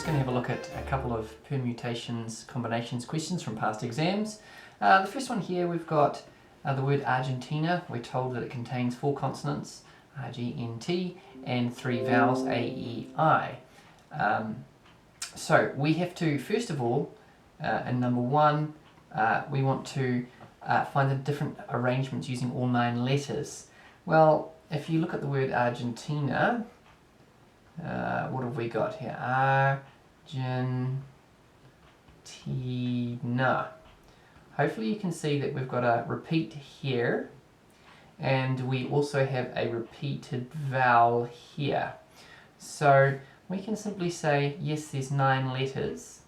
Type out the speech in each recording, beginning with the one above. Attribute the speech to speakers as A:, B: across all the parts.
A: just going to have a look at a couple of permutations, combinations questions from past exams. The first one here, we've got the word Argentina. We're told that it contains 4 consonants, R-G-N-T, and 3 vowels, A-E-I. So we have to, first of all, in number 1, we want to find the different arrangements using all 9 letters. Well, if you look at the word Argentina, what have we got here? Argentina. Hopefully you can see that we've got a repeat here, and we also have a repeated vowel here. So we can simply say, yes, there's 9 letters,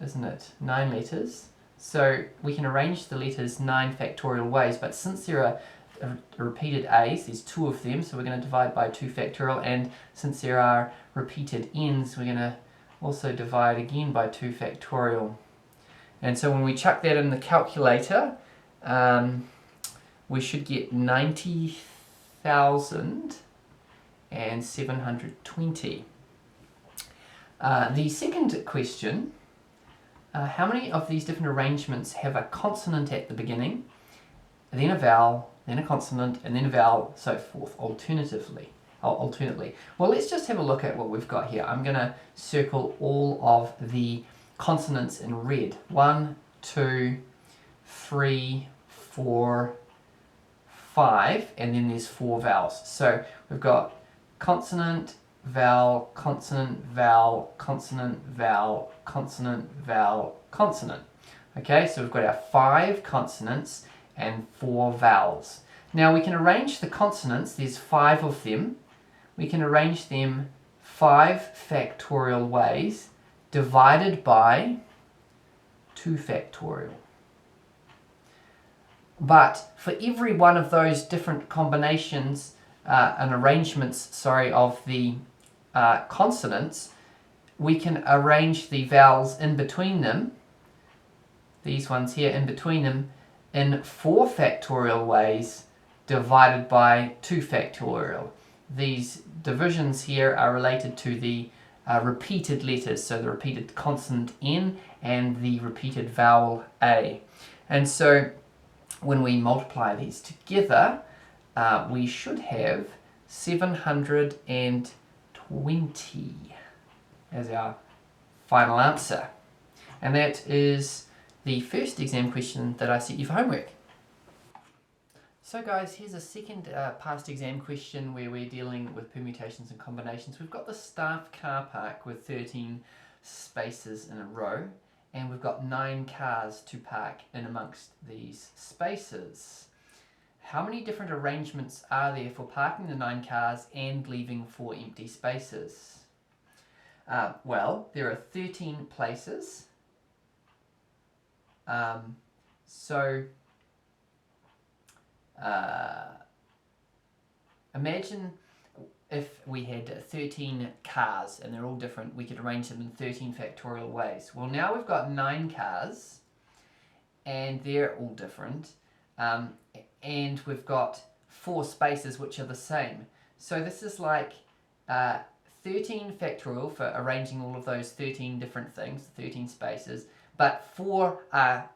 A: isn't it? 9 letters. So we can arrange the letters 9 factorial ways, but since there are repeated A's, there's 2 of them, so we're going to divide by 2 factorial, and since there are repeated N's, we're going to also divide again by 2 factorial. And so when we chuck that in the calculator, we should get 90,720. The second question, how many of these different arrangements have a consonant at the beginning, then a vowel, then a consonant, and then a vowel, so forth, alternately? Well, let's just have a look at what we've got here. I'm going to circle all of the consonants in red. 1, 2, 3, 4, 5, and then there's 4 vowels. So we've got consonant, vowel, consonant, vowel, consonant, vowel, consonant, vowel, consonant. Okay, so we've got our 5 consonants and 4 vowels. Now we can arrange the consonants, there's 5 of them. We can arrange them 5 factorial ways divided by 2 factorial. But for every one of those different combinations and arrangements, of the consonants, we can arrange the vowels in between them, these ones here in between them, in 4 factorial ways divided by 2 factorial. These divisions here are related to the repeated letters, so the repeated consonant N and the repeated vowel A. And so when we multiply these together, we should have 720 as our final answer. And that is the first exam question that I set you for homework. So guys, here's a second past exam question where we're dealing with permutations and combinations. We've got the staff car park with 13 spaces in a row, and we've got 9 cars to park in amongst these spaces. How many different arrangements are there for parking the 9 cars and leaving 4 empty spaces? Well, there are 13 places. Imagine if we had 13 cars and they're all different, we could arrange them in 13 factorial ways. Well, now we've got 9 cars and they're all different, and we've got 4 spaces which are the same. So this is like 13 factorial for arranging all of those 13 different things, 13 spaces, but 4 are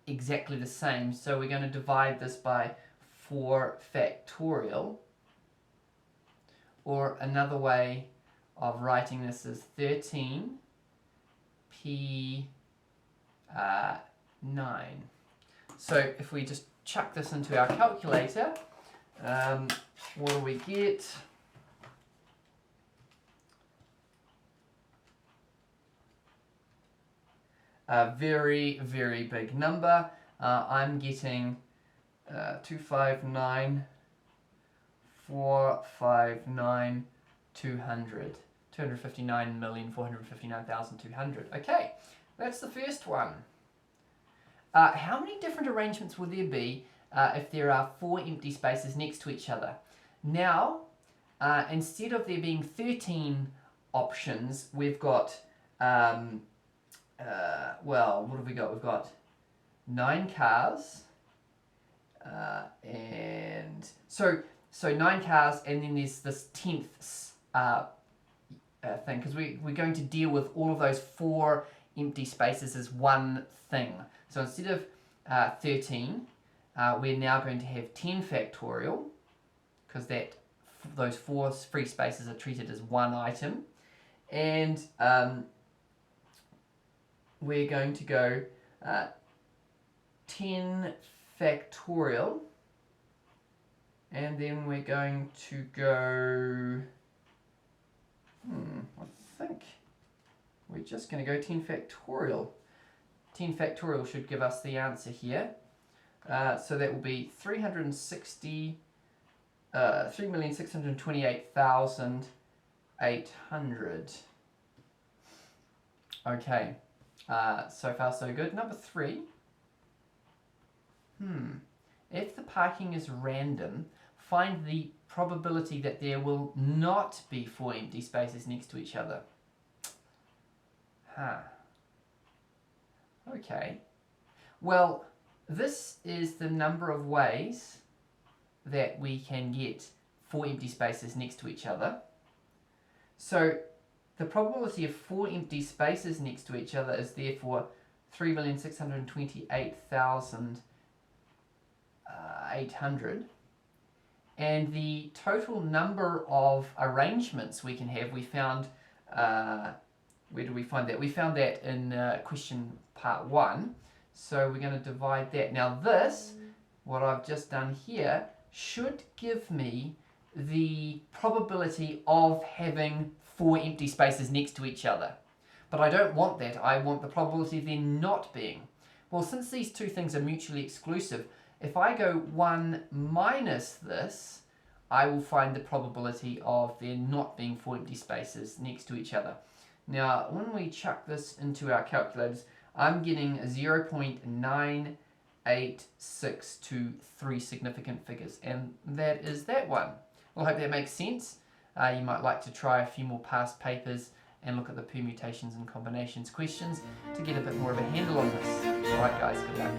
A: exactly the same, so we're going to divide this by 4 factorial, or another way of writing this is 13 p 9. So if we just chuck this into our calculator, what do we get? A very, very big number. I'm getting 259,459,200. Okay, that's the first one. How many different arrangements will there be if there are 4 empty spaces next to each other? Now, instead of there being 13 options, we've got well, what have we got? We've got 9 cars, and so 9 cars, and then there's this 10th thing, because we're going to deal with all of those 4 empty spaces as one thing. So instead of 13, we're now going to have 10 factorial, because those 4 free spaces are treated as one item. And we're going to go 10 factorial, and then we're going to go, I think we're just going to go 10 factorial. 10 factorial should give us the answer here. So that will be 3,628,800. Okay, so far so good. Number 3. If the parking is random, find the probability that there will not be 4 empty spaces next to each other. Okay. Well, this is the number of ways that we can get 4 empty spaces next to each other. So the probability of 4 empty spaces next to each other is therefore 3,628,800. And the total number of arrangements we can have, we found, where did we find that? We found that in question part 1. So we're going to divide that. Now this, what I've just done here, should give me the probability of having 4 empty spaces next to each other. But I don't want that. I want the probability of there not being. Well, since these two things are mutually exclusive, if I go 1 minus this, I will find the probability of there not being 4 empty spaces next to each other. Now, when we chuck this into our calculators, I'm getting 0.986 to 3 significant figures, and that is that one. Well, I hope that makes sense. You might like to try a few more past papers and look at the permutations and combinations questions to get a bit more of a handle on this. Alright guys, good luck.